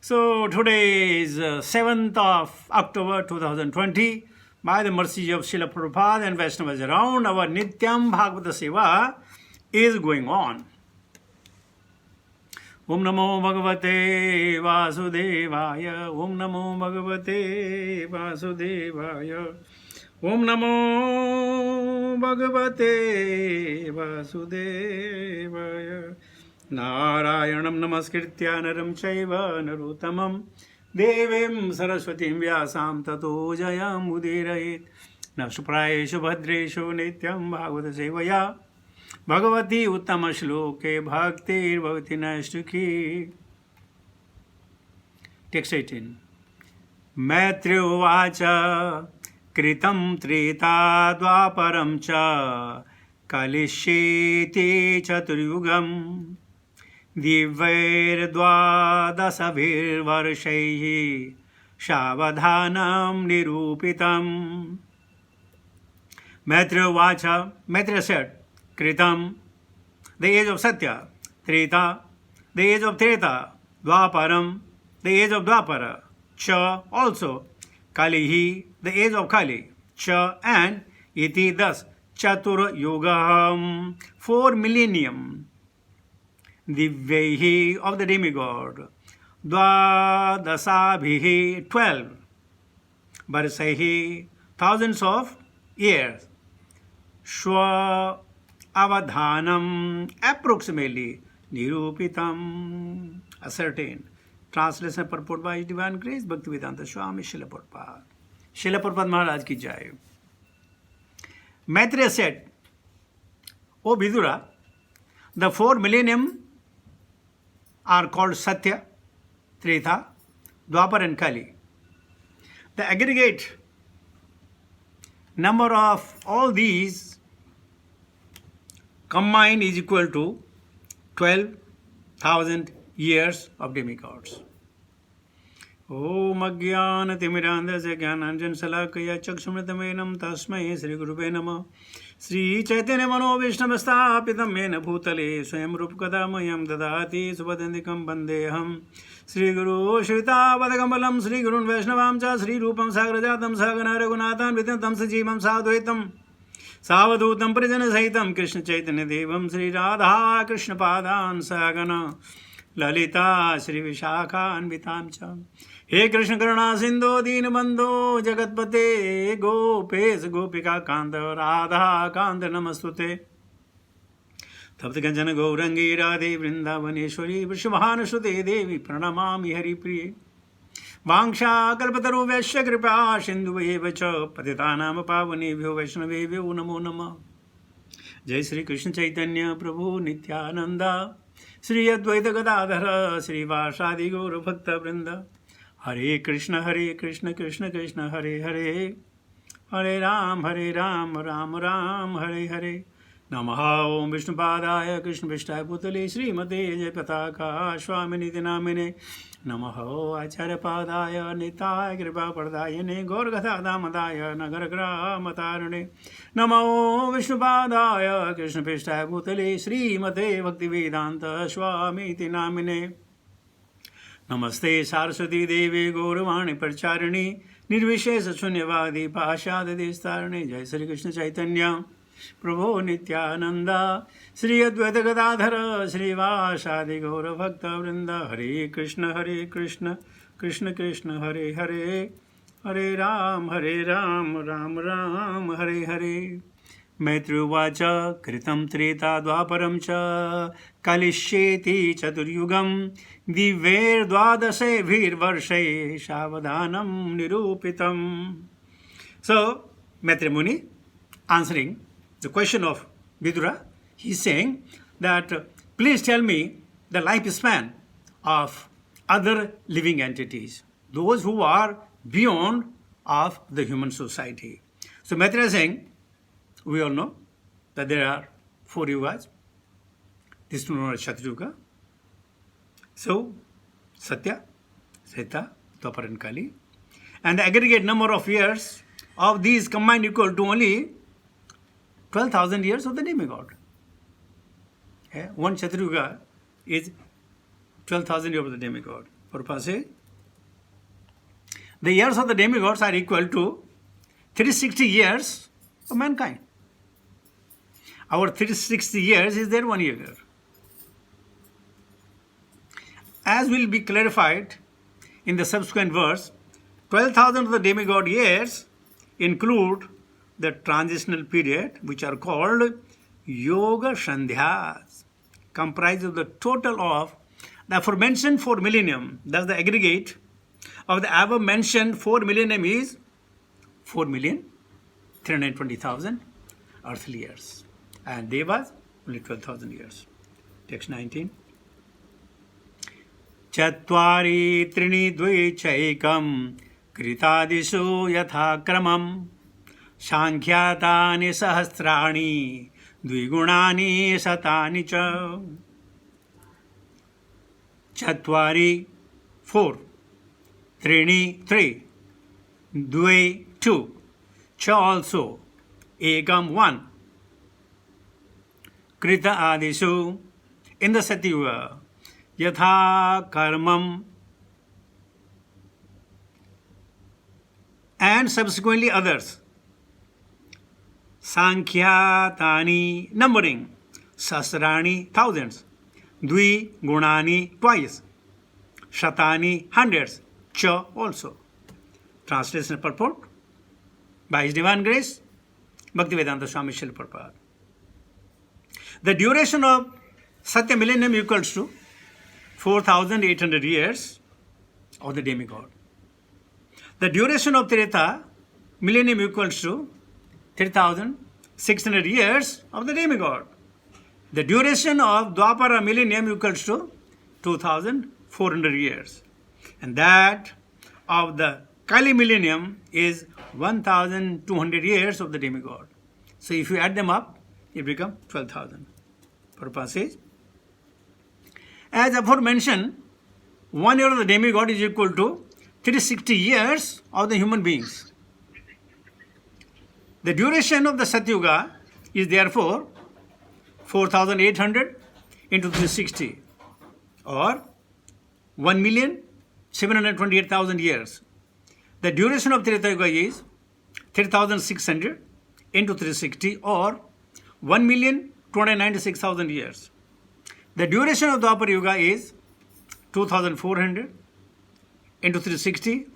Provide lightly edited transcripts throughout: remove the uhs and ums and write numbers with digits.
So today is 7th of October 2020. By the mercy of Srila Prabhupada and Vaishnavas around, our Nityam Bhagavata Seva is going on. Om Namo Bhagavate Vasudevaya. Om Namo Bhagavate Vasudevaya. Om Namo Bhagavate Vasudevaya. Narayanam Namaskritya Naram Chaiva Narottamam Devim Saraswatim Vyasam Tato Jayam Udirayet Navsuprayeshu Bhadreshu Nityam Bhagavata Sevaya Bhagavati Uttama Shloke Bhaktir Bhavati Nashtuki. Text 18. Maitri Uvacha Kritam Trita Dvaparam Cha Kalishyeti Chaturyugam Divvairvadasabhirvarshaihi Shavadhanam Nirupitam. Maitreya Vacha, Maitreya said, Kritam, the age of Satya, Treta, the age of Treta, Dvaparam, the age of Dvapara, Cha, also, Kalihi, the age of Kali, Cha, and Iti, thus, Chatur Yugam, 4 millennium. Divyehi, of the demigod, Dvadasabhihi, 12, Varsaihi, thousands of years, Shwa Avadhanam, approximately, Nirupitam, ascertained. Translation and purport by His Divine Grace, Bhaktivedanta Swami Srila Prabhupada. Srila Prabhupada Maharaj ki jai. Maitreya said, O Vidura, the 4 millennium are called Satya, Treta, Dwapar and Kali. The aggregate number of all these combined is equal to 12,000 years of demigods. Om Ajnana Timirandasya Jnananjan Salakaya Chakshumritaменam Tasmai Sri Gurube Namah. Sri Chaitanya Mano Vishnavastapitam Mena Bhutale Swayam Rupakadamayam Dadati Subhadandikam Bandeham Sri Guru Shrita Vadagampalam Sri Gurun Vaishnavam Cha Sri Rupam Sagrajatam Sagana Raghunathan Vidyam Sajivam Sadhvaitam Savadutam Prijana Sahitam Krishna Chaitanya Devam Sri Radha Krishna Padan Sagana Lalita Sri Vishakha Anvitam Cha. He Krishna Karuna Sindhu Deenabandhu Jagatpate Gopes Gopika Kanta Radha Kanta Namastute Tapta Kanchana Gaurangi Radhe Vrindavaneshwari Vrishabhanashrute Devi Pranamami Hari Priye Vangsha Kalpataru Vaishya Kripa Sindhu Vacha Patitanam Pavanebhyo Vaishnavebhyo Namo Namah. Jai Sri Krishna Chaitanya Prabhu Nityananda Sri Advaita Gadadhara Sri Vasadi Gaura Bhakta Vrinda. Hare Krishna Krishna Krishna Hare Hare Hare Ram Ram Ram Hare Hare. Namaha Om Vishnupadaya Krishna Vishtaya Bhutale Sri Mate Jai Pataka Swamini Namine. Namaha Acharya Padaya Nitaya Kripa Pardayane Gorgatha Damadaya Nagaragra Matarane. Namo Vishnupadaya Krishna Vishtaya Bhutale Sri Mate Bhaktivedanta Swamiti Namine. Namaste Saraswati Devi Gauravani Parcharini Nirvishesa Shunyavadi Pashadadistarani. Jai Sri Krishna Chaitanya Prabhu Nityananda Sri Advaita Gadadhara Sri Vasadi Gaura Bhakta Vrinda. Hare Krishna Krishna Krishna Hare Hare Hare Ram Ram Ram Hare Hare. Maitreya Vacha Kritam Treta Dvaparam Cha Kalishyeti Chaturyugam Divvair Dvadase Virvarshe Shavadhanam Nirupitam. So, Maitreya Muni answering the question of Vidura, he is saying that please tell me the lifespan of other living entities, those who are beyond of the human society. So Maitreya is saying, we all know that there are 4 yugas. This is known as Shatriyuga. So, Satya, Treta, Dwapara and Kali. And the aggregate number of years of these combined equal to only 12,000 years of the demigod. One Chaturanga is 12,000 years of the demigod. Prabhupada says, the years of the demigods are equal to 360 years of mankind. Our 360 years is their 1 year. As will be clarified in the subsequent verse, 12,000 of the demigod years include the transitional period, which are called Yoga Sandhyas, comprised of the total of the aforementioned 4 millennium. Thus, the aggregate of the above mentioned 4 millennium is 4,320,000 earthly years. And Devas, only 12,000 years. Text 19. Chatvari trini dvaichaikam kritadishu yatha kramam sankhyatani sahasrani dvigunani satani cha. Chatvari, 4, trini, 3, dve, 2, cha also, ekam, 1. Krita adishu, in the Satyuga, yatha karmam, and subsequently others. Sankhyatani, numbering, sasrani, thousands. Dvi gunani, twice. Shatani, hundreds. Cha also. Translation purport by His Divine Grace, Bhaktivedanta Swami Srila Prabhupada. The duration of Satya millennium equals to 4,800 years of the demigod. The duration of Treta millennium equals to 3,600 years of the demigod. The duration of Dwapara millennium equals to 2,400 years. And that of the Kali millennium is 1,200 years of the demigod. So if you add them up, it becomes 12,000. Prabhupada says, as aforementioned, 1 year of the demigod is equal to 360 years of the human beings. The duration of the Satyuga is therefore 4,800 into 360, or 1,728,000 years. The duration of Treta Yuga is 3,600 into 360, or 1,296,000 years. The duration of Dwapara Yuga is 2,400 into 360,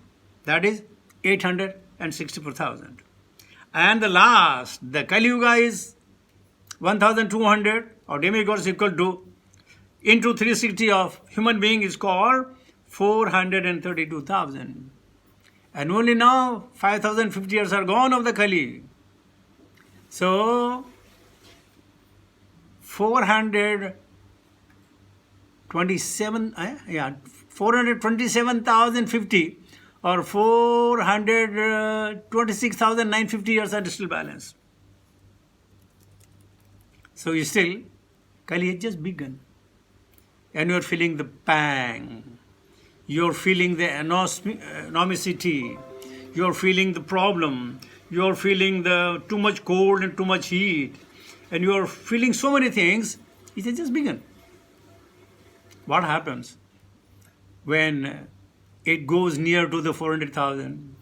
that is 864,000. And the last, the Kali Yuga is 1,200, or demigods equal to, into 360 of human being is called 432,000. And only now 5,050 years are gone of the Kali. So 427,050 or 426,950 years are still balanced. So you still, Kali has just begun. And you are feeling the pang. You are feeling the enormity. You are feeling the problem. You are feeling the too much cold and too much heat. And you are feeling so many things. It has just begun. What happens when it goes near to the 400,000?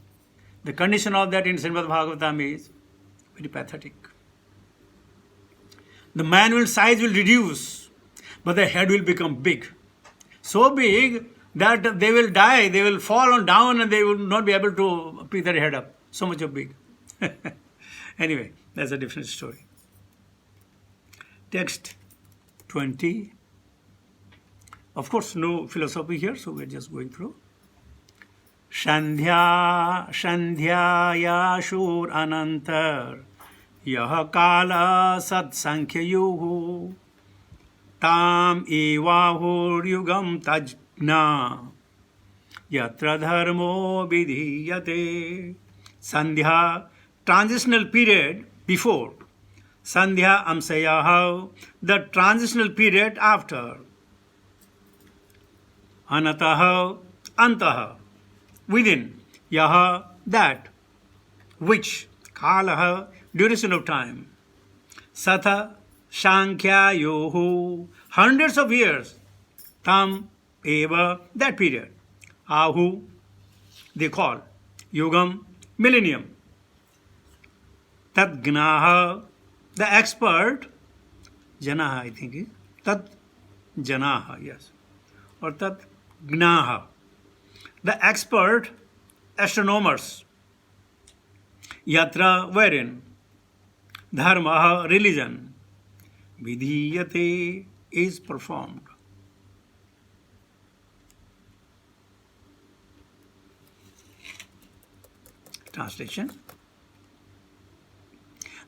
The condition of that in Srimad Bhagavatam is very pathetic. The manual size will reduce, but the head will become big. So big that they will die, they will fall on down and they will not be able to pick their head up. So much of big. Anyway, that's a different story. Text 20. Of course, no philosophy here, so we're just going through. Shandhya Yashur Anantar Yah Kala Sat Sankhya Yuhu Tam Evahur Yugam Tajna Yatra Dharmo Vidhiyate. Sandhya, transitional period before. Sandhya Amsayaha, the transitional period after. Anataha, Antaha, within. Yaha, that. Which. Kalaha, duration of time. Satha, Sankhya Yohu, hundreds of years. Tam, Eva, that period. Ahu, they call. Yugam, millennium. Tat Gnaha, the expert. Janaha, I think is. Tat Janaha, yes. Or Tat Gnaha. The expert astronomers. Yatra, wherein. Dharma, religion. Vidhiyate is performed. Translation.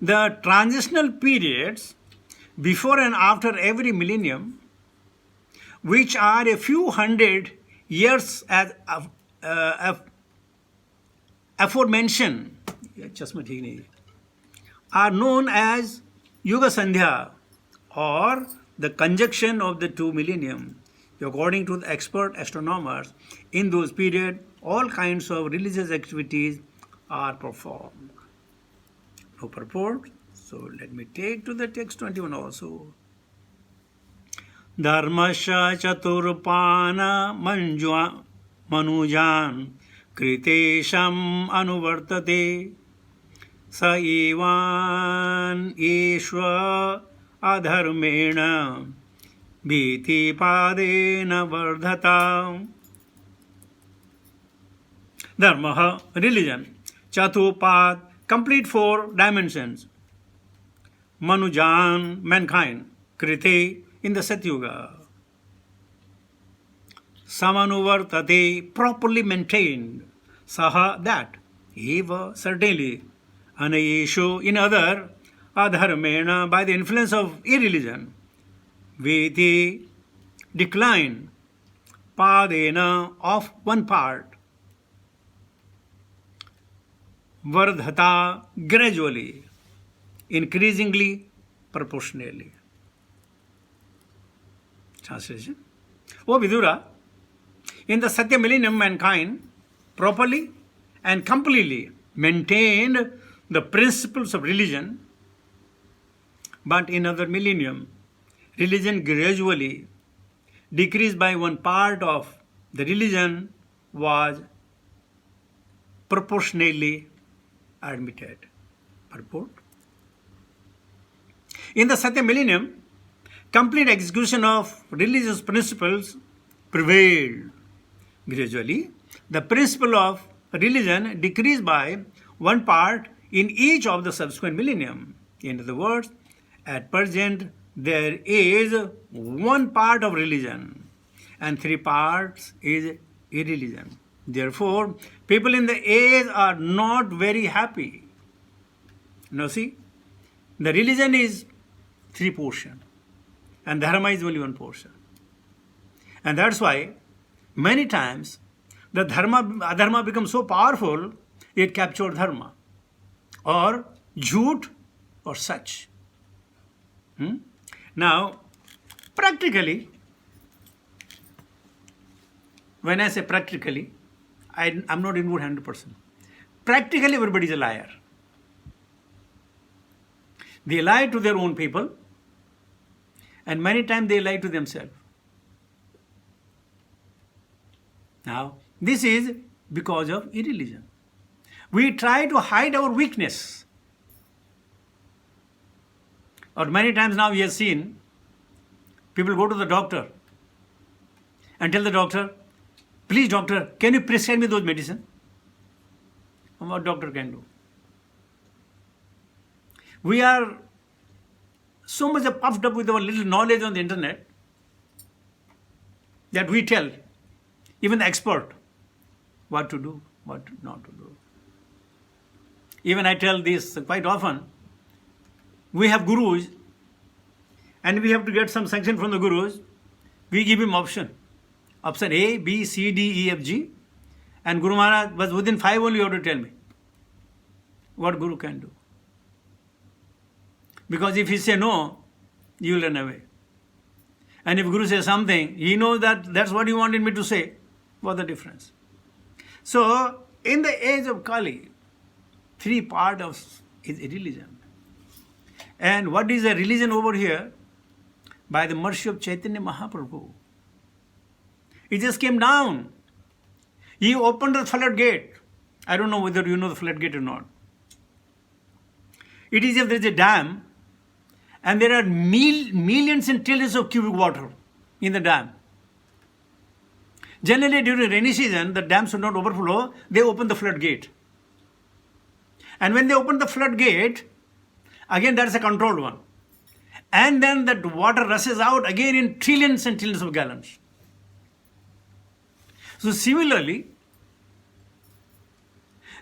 The transitional periods before and after every millennium, which are a few hundred years as aforementioned, are known as Yuga Sandhya, or the conjunction of the two millennium. According to the expert astronomers, in those periods, all kinds of religious activities are performed. No purport. So let me take to the text 21 also. Dharmasya chaturpana manujan kritesham anuvartate sa evan ishva adharmena bhiti padena vardhata. Dharma, religion. Chatupad, complete 4 dimensions. Manujan, mankind. Krite, in the Satyuga. Samanuvartate, properly maintained. Saha, that. Eva, certainly. Anayeshu, in other. Adharmena, by the influence of irreligion. Veti, decline. Padena, of one part. Vardhata, gradually, increasingly, proportionally. Translation. O Vidura, in the Satya millennium, mankind properly and completely maintained the principles of religion, but in other millennium, religion gradually decreased by one part of the religion was proportionally admitted. Purport. In the Satya millennium, complete execution of religious principles prevailed. Gradually, the principle of religion decreased by one part in each of the subsequent millennium. In other words, at present, there is one part of religion and 3 parts is irreligion. Therefore, people in the age are not very happy. Now see, the religion is 3 portions and dharma is only 1 portion. And that's why many times the adharma becomes so powerful, it captured dharma or jhoot or such. Now, practically, when I say practically, I'm not in good 100%. Practically, everybody is a liar. They lie to their own people, and many times they lie to themselves. Now, this is because of irreligion. We try to hide our weakness. Or many times now we have seen people go to the doctor and tell the doctor, please doctor, can you prescribe me those medicine? And what doctor can do? We are so much puffed up with our little knowledge on the internet that we tell even the expert what to do, what not to do. Even I tell this quite often. We have gurus and we have to get some sanction from the gurus. We give him option A, B, C, D, E, F, G, and Guru Maharaj was within 5 only you have to tell me what Guru can do. Because if he say no, you will run away. And if Guru says something, he knows that that's what he wanted me to say. What's the difference? So, in the age of Kali, 3 parts is religion. And what is a religion over here? By the mercy of Chaitanya Mahaprabhu. It just came down He opened the floodgate. I don't know whether you know the floodgate or not. It is if there is a dam and there are millions and trillions of cubic water in the dam. Generally during rainy season, the dam should not overflow, they open the floodgate. And when they open the floodgate, again that is a controlled one. And then that water rushes out again in trillions and trillions of gallons. So similarly,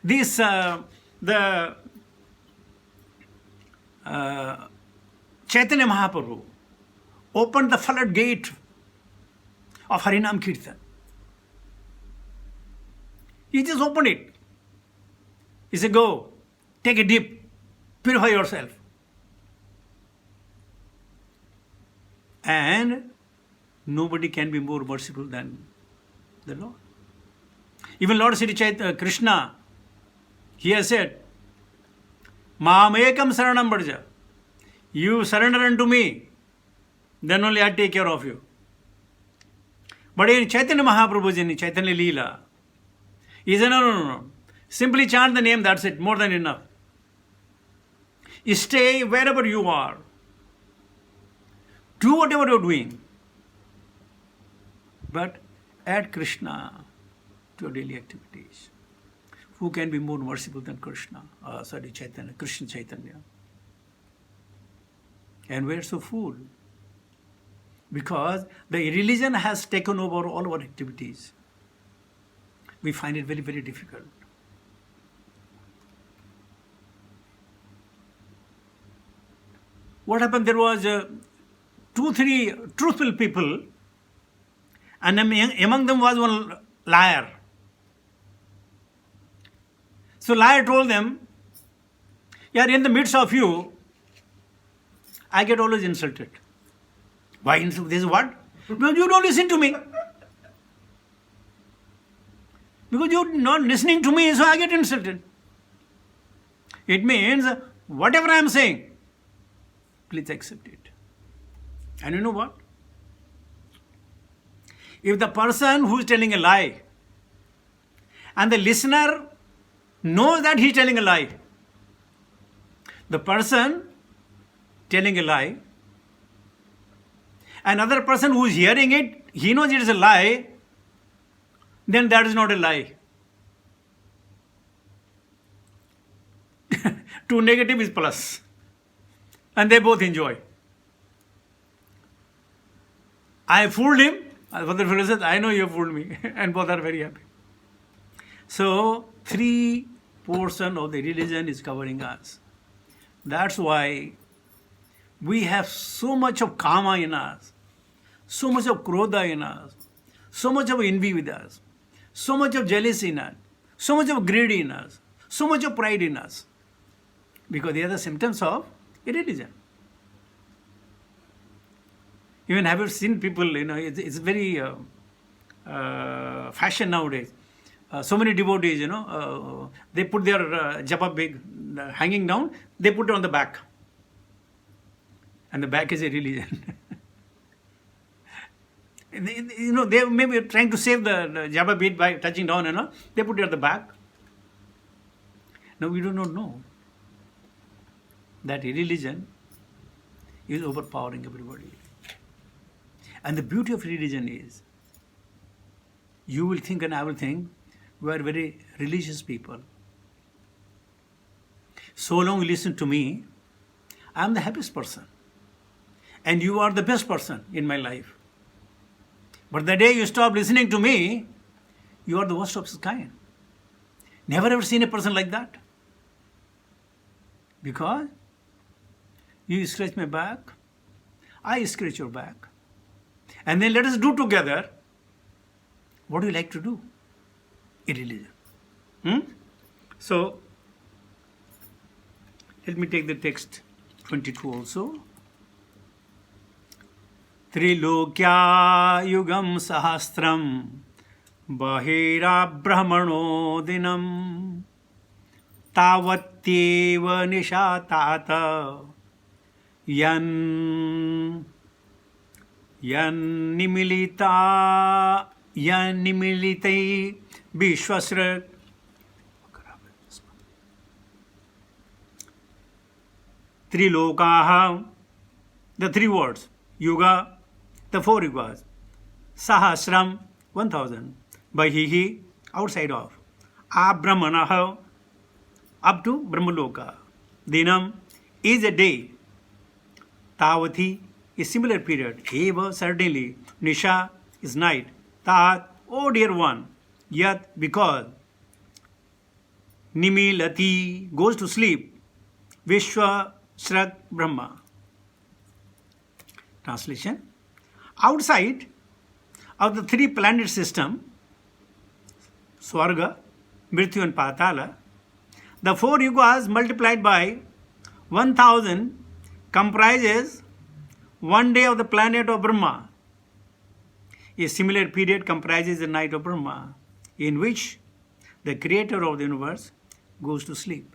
this the Chaitanya Mahaprabhu opened the floodgate of Harinam Kirtan. He just opened it. He said, go, take a dip, purify yourself. And nobody can be more merciful than the Lord. Even Lord Sri Krishna, he has said, Mamekam Saranam Bharja. You surrender unto me, then only I take care of you. But in Chaitanya Mahaprabhu's in Chaitanya Leela, he said, no. Simply chant the name, that's it, more than enough. Stay wherever you are. Do whatever you're doing. But add Krishna to your daily activities. Who can be more merciful than Krishna? Chaitanya, Krishna Chaitanya. And we're so fool. Because the religion has taken over all our activities. We find it very, very difficult. What happened? There was 2-3 truthful people, and among them was one liar. So liar told them, yeah, in the midst of you, I get always insulted. Why insult? This is what? Because you don't listen to me. Because you're not listening to me, so I get insulted. It means, whatever I am saying, please accept it. And you know what? If the person who is telling a lie, and the listener knows that he is telling a lie, the person telling a lie, another person who is hearing it, he knows it is a lie, then that is not a lie. 2 negative is plus. And they both enjoy. I fooled him. Father Fellow says, I know you fooled me. And both are very happy. So, 3% of the religion is covering us. That's why we have so much of karma in us, so much of krodha in us, so much of envy with us, so much of jealousy in us, so much of greed in us, so much of pride in us. Because they are the symptoms of irreligion. Even have you seen people, it's very fashion nowadays. So many devotees, they put their japa big hanging down, they put it on the back. And the back is a religion. They may be trying to save the japa bead by touching down, they put it at the back. Now we do not know that religion is overpowering everybody. And the beauty of religion is, you will think and I will think, we are very religious people. So long you listen to me, I am the happiest person. And you are the best person in my life. But the day you stop listening to me, you are the worst of his kind. Never ever seen a person like that. Because you scratch my back, I scratch your back. And then let us do together what do you like to do in religion. So, let me take the text 22 also. Trilokya yugam sahastram bahira brahmano dinam tavatyeva nishatata yan nimilitai Vishwasra. Trilokaha, the three words. Yuga, the four yugas. Sahasram, 1000. Bahihi, outside of. Abrahmanaha, up to Brahmaloka. Dinam is a day. Tavati is similar period. Eva, certainly. Nisha is night. Tat, oh dear one. Yat, because. Nimilati goes to sleep. Vishwa Srak Brahma. Translation. Outside of the three planet system, Swarga, Mrityu and Patala, the four yugas multiplied by 1000 comprises one day of the planet of Brahma. A similar period comprises the night of Brahma, in which the creator of the universe goes to sleep.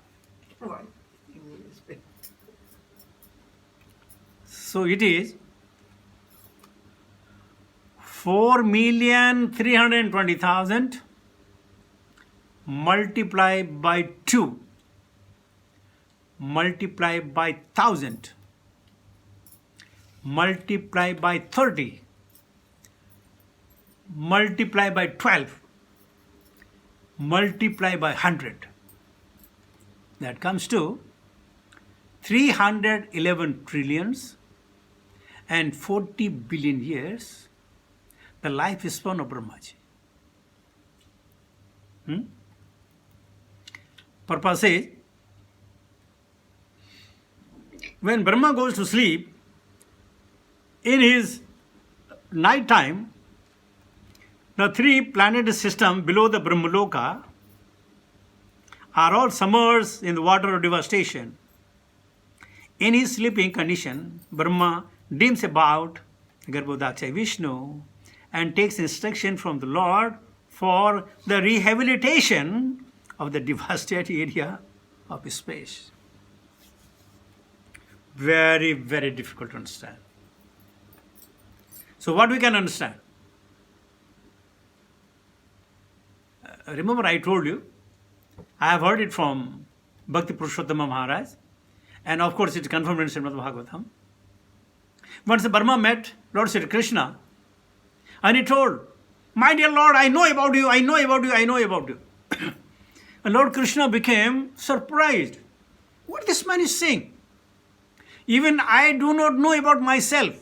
So it is 4,320,000 multiplied by 2 multiplied by 1000 multiplied by 30 multiplied by 12 multiplied by 100. That comes to 311 trillions and 40 billion years, the life span of Brahmaji. Purpose says, when Brahma goes to sleep, in his night time, the three planet system below the Brahmaloka are all submerged in the water of devastation. In his sleeping condition, Brahma dreams about Garbhodaksha Vishnu and takes instruction from the Lord for the rehabilitation of the devastated area of space. Very, very difficult to understand. So what we can understand? Remember I told you, I have heard it from Bhakti Purushottama Maharaj, and of course it's confirmed in Srimad Bhagavatam. Once Brahma met Lord Sri Krishna, and he told, my dear Lord, I know about you, I know about you, I know about you. And Lord Krishna became surprised. What this man is saying? Even I do not know about myself.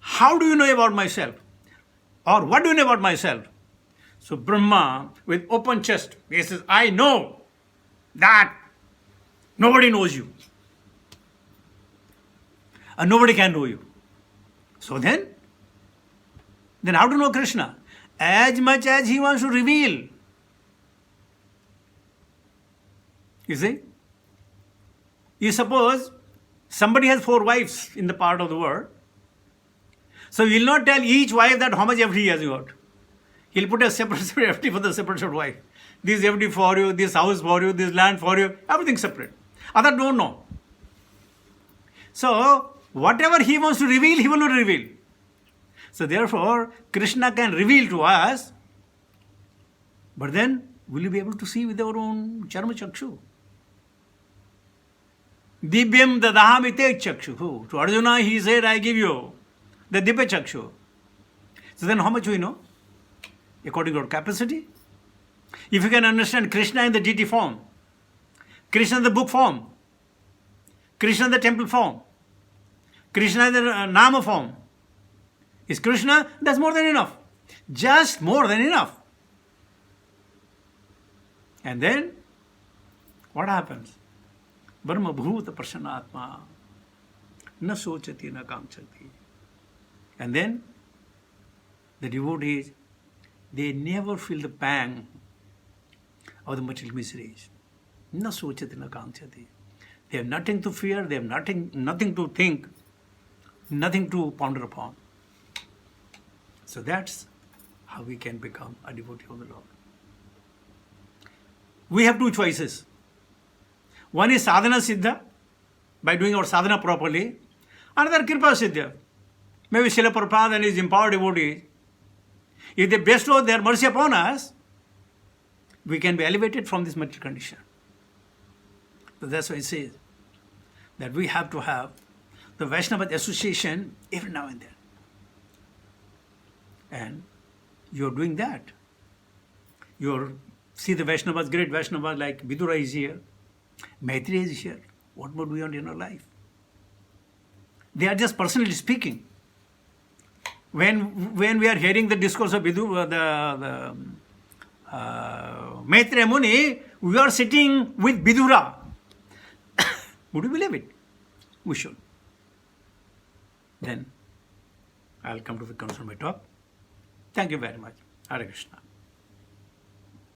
How do you know about myself? Or what do you know about myself? So Brahma, with open chest, he says, I know that nobody knows you. And nobody can know you. So then how to know Krishna? As much as he wants to reveal. You see? You suppose somebody has 4 wives in the part of the world. So he will not tell each wife that how much FD he has got. He'll put a separate FD for the separate wife. This FD for you, this house for you, this land for you, everything separate. Others don't know. So whatever he wants to reveal, he will not reveal. So therefore, Krishna can reveal to us, but then will you be able to see with our own charma chakshu? Divyam dadahami te chakshu. To Arjuna he said, I give you the Dibya chakshu. So then how much we know? According to our capacity. If you can understand Krishna in the deity form, Krishna in the book form, Krishna in the temple form, Krishna in the Nama form, is Krishna, that's more than enough. Just more than enough. And then, what happens? Brahma bhuta prasannatma na sochati na kamchati. And then, the devotees, they never feel the pang of the material miseries. Na sochati na kamchati. They have nothing to fear, they have nothing to think, nothing to ponder upon. So that's how we can become a devotee of the Lord. We have 2 choices. One is sadhana siddha, by doing our sadhana properly. Another kripa siddha. Maybe Srila Prabhupada and his empowered devotees, If they bestow their mercy upon us, we can be elevated from this material condition. So that's why it says that we have to have the Vaishnava association every now and then. And you're doing that. See the Vaishnavas, great Vaishnavas like Vidura is here, Maitreya is here. What more do you want in your life? They are just personally speaking. When we are hearing the discourse of Vidura, Maitreya Muni, we are sitting with Vidura. Would you believe it? We should. Then I'll come to the conclusion of my talk. Thank you very much. Hare Krishna.